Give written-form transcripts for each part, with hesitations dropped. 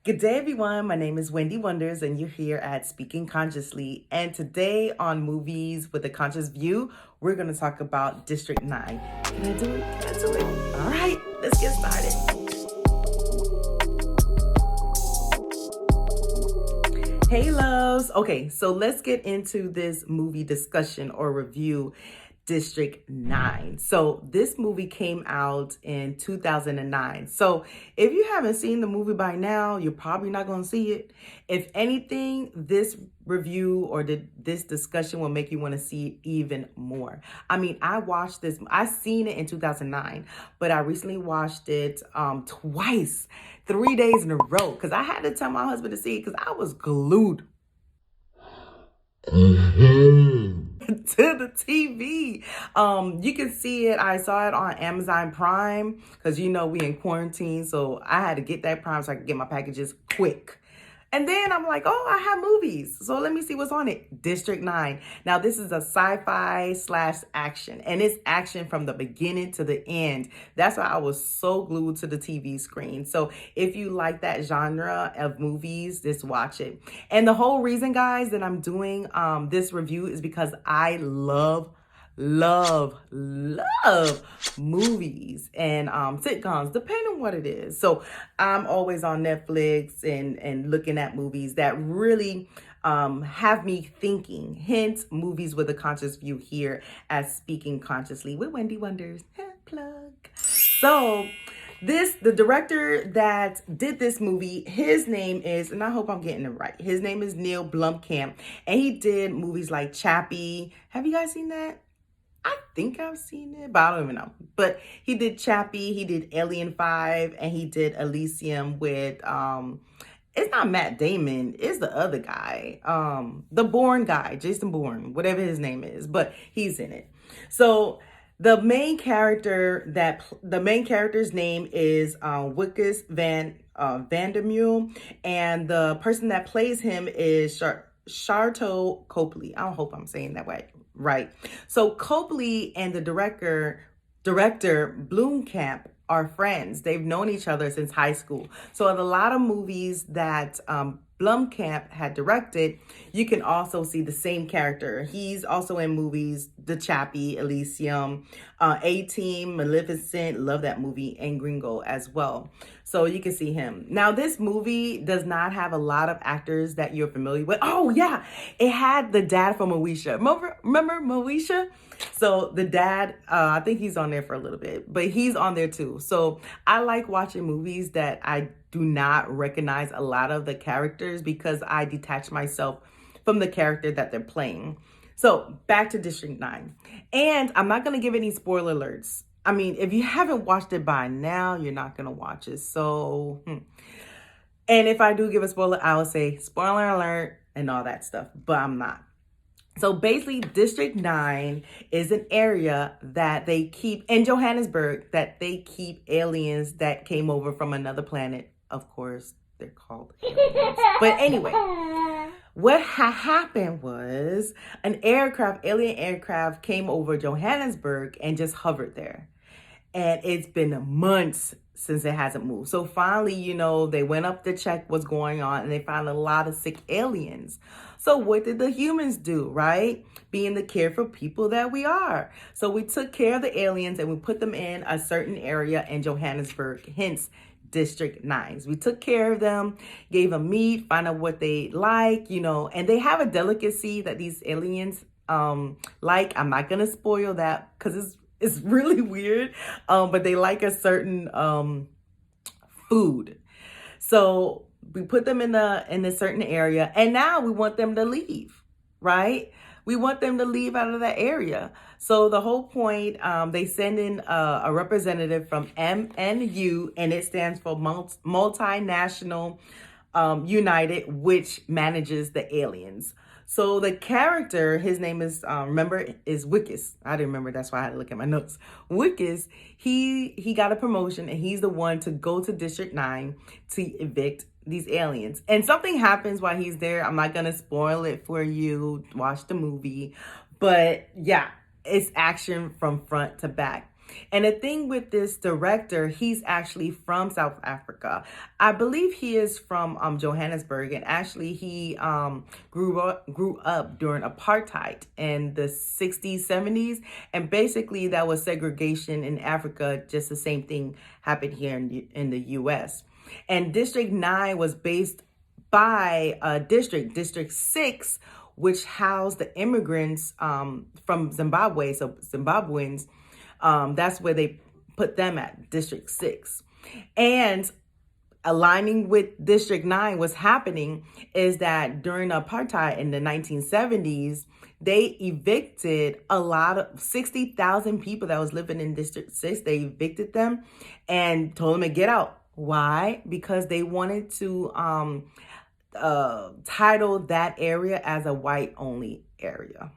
Good day, everyone. My name is Wendy Wonders, and you're here at Speaking Consciously. And today on Movies with a Conscious View, we're going to talk about District 9. Can I do it? Can I do it? All right, let's get started. Hey, loves. Okay, so let's get into this movie discussion or review. District 9. So this movie came out in 2009. So if you haven't seen the movie by now, you're probably not going to see it. If anything, this review or this discussion will make you want to see it even more. I mean, I seen it in 2009, but I recently watched it twice, 3 days in a row, because I had to tell my husband to see it because I was glued to the TV. You can see it. I saw it on Amazon Prime because we in quarantine, so I had to get that Prime so I could get my packages quick. And then I'm like, oh, I have movies, so let me see what's on it. District 9. Now, this is a sci-fi / action, and it's action from the beginning to the end. That's why I was so glued to the TV screen. So if you like that genre of movies, just watch it. And the whole reason, guys, that I'm doing this review is because I love movies and sitcoms, depending on what it is. So I'm always on Netflix and looking at movies that really have me thinking. Hence, Movies with a Conscious View here at Speaking Consciously with Wendy Wonders. Plug. So the director that did this movie, his name is, and I hope I'm getting it right, his name is Neil Blomkamp, and he did movies like Chappie. Have you guys seen that? I think I've seen it, but I don't even know. But he did Chappie, he did Alien 5, and he did Elysium with, it's not Matt Damon, it's the other guy, the Bourne guy, Jason Bourne, whatever his name is, but he's in it. So the main character's name is Wickes Vandermeulen, and the person that plays him is Sharlto Copley. I hope I'm saying that right. So Copley and the director Blomkamp are friends. They've known each other since high school. So in a lot of movies that Blomkamp had directed, you can also see the same character. He's also in movies, The Chappie, Elysium, A-Team, Maleficent, love that movie, and Gringo as well. So you can see him. Now, this movie does not have a lot of actors that you're familiar with. Oh, yeah. It had the dad from Moesha. Remember Moesha? So the dad, I think he's on there for a little bit, but he's on there too. So I like watching movies that I do not recognize a lot of the characters because I detach myself from the character that they're playing. So back to District 9. And I'm not going to give any spoiler alerts. I mean, if you haven't watched it by now, you're not going to watch it. So, and if I do give a spoiler, I will say spoiler alert and all that stuff, but I'm not. So basically, District 9 is an area that they keep in Johannesburg, that they keep aliens that came over from another planet. Of course, they're called aliens. But anyway, what happened was an alien aircraft came over Johannesburg and just hovered there. And it's been months since it hasn't moved. So finally, they went up to check what's going on and they found a lot of sick aliens. So what did the humans do, right? Being the careful people that we are. So we took care of the aliens and we put them in a certain area in Johannesburg, hence District 9. We took care of them, gave them meat, find out what they like, and they have a delicacy that these aliens like. I'm not going to spoil that because it's really weird, but they like a certain food. So we put them in a certain area, and now we want them to leave, right? We want them to leave out of that area. So the whole point, they send in a representative from MNU, and it stands for Multinational United, which manages the aliens. So the character, his name is, is Wickes. I didn't remember, that's why I had to look at my notes. Wickes, he got a promotion and he's the one to go to District 9 to evict these aliens. And something happens while he's there. I'm not going to spoil it for you. Watch the movie. But yeah, it's action from front to back. And the thing with this director, he's actually from South Africa. I believe he is from Johannesburg, and actually he grew up during apartheid in the 60s, 70s, and basically that was segregation in Africa. Just the same thing happened here in the U.S. And District 9 was based by District 6, which housed the immigrants from Zimbabwe, so Zimbabweans. That's where they put them at, District 6. And aligning with District 9, what's happening is that during apartheid in the 1970s, they evicted a lot of 60,000 people that was living in District 6. They evicted them and told them to get out. Why? Because they wanted to title that area as a white only area.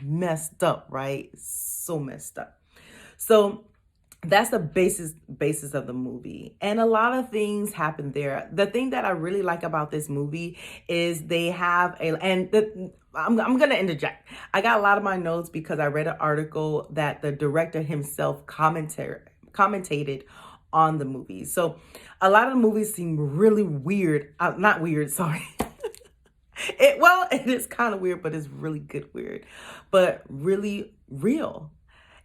Messed up, right? So messed up. So that's the basis of the movie, and a lot of things happen there. The thing that I really like about this movie is they have I'm gonna interject. I got a lot of my notes because I read an article that the director himself commentated on the movie. So a lot of the movies seem really weird. Not weird, sorry. It is kind of weird, but it's really good weird, but really real.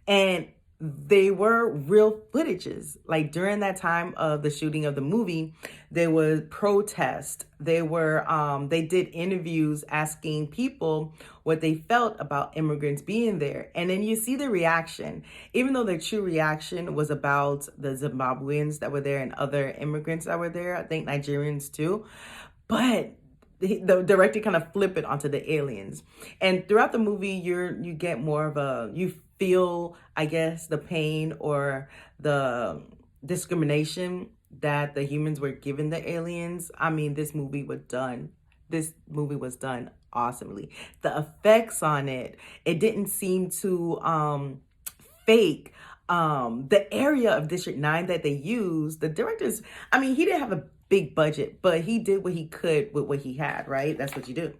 And they were real footages. Like during that time of the shooting of the movie, there was protest. They did interviews asking people what they felt about immigrants being there. And then you see the reaction, even though the true reaction was about the Zimbabweans that were there and other immigrants that were there, I think Nigerians too. But the director kind of flip it onto the aliens. And throughout the movie, you get more of you feel, I guess, the pain or the discrimination that the humans were giving the aliens. I mean, this movie was done awesomely. The effects on it didn't seem too fake. The area of District 9 that they used, the directors, I mean, he didn't have a big budget, but he did what he could with what he had, right? That's what you do.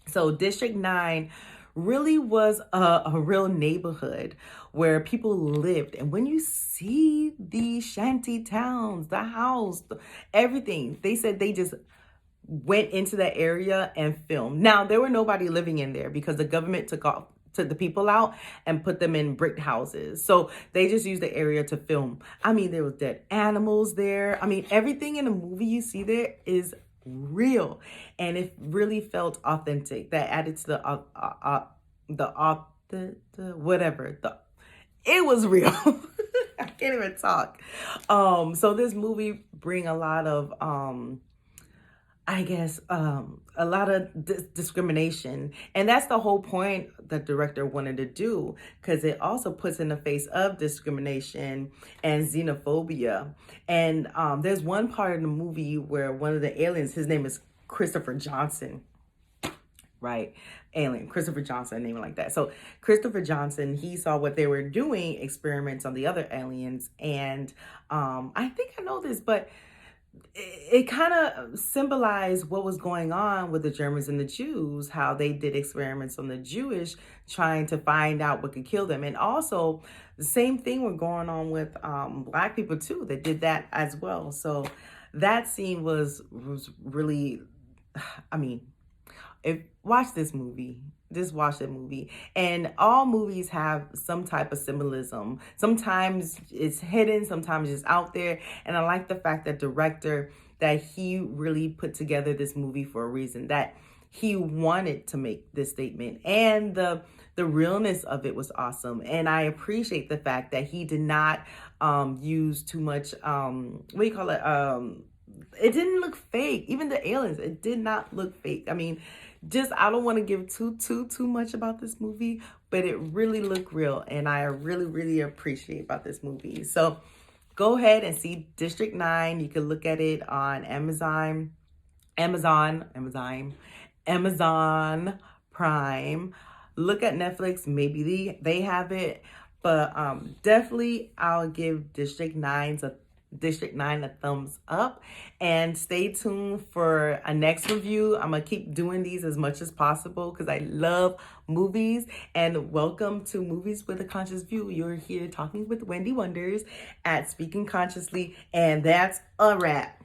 So District 9 really was a real neighborhood where people lived. And when you see the shanty towns, the house, everything, they said they just went into that area and filmed. Now, there were nobody living in there because the government took the people out and put them in brick houses. So they just used the area to film. I mean, there was dead animals there. I mean, everything in the movie you see there is real, and it really felt authentic. That added to it was real. I can't even talk. So this movie bring a lot of I guess, a lot of discrimination. And that's the whole point the director wanted to do, because it also puts in the face of discrimination and xenophobia. And there's one part of the movie where one of the aliens, his name is Christopher Johnson, right? Alien, Christopher Johnson, name it like that. So Christopher Johnson, he saw what they were doing, experiments on the other aliens. And I think I know this, but it kind of symbolized what was going on with the Germans and the Jews, how they did experiments on the Jewish, trying to find out what could kill them. And also the same thing was going on with Black people too. They did that as well. So that scene was really, I mean, watch this movie. Just watch that movie. And all movies have some type of symbolism. Sometimes it's hidden, sometimes it's out there. And I like the fact that director, that he really put together this movie for a reason, that he wanted to make this statement. And the realness of it was awesome. And I appreciate the fact that he did not use too much, what do you call it? It didn't look fake. Even the aliens, it did not look fake. I mean, I don't want to give too much about this movie, but it really looked real, and I really appreciate about this movie. So go ahead and see District 9. You can look at it on Amazon Prime. Look at Netflix, maybe they have it, but definitely I'll give District 9 District 9 a thumbs up, and stay tuned for a next review. I'm gonna keep doing these as much as possible because I love movies. And welcome to Movies with a Conscious View. You're here talking with Wendy Wonders at Speaking Consciously, and that's a wrap.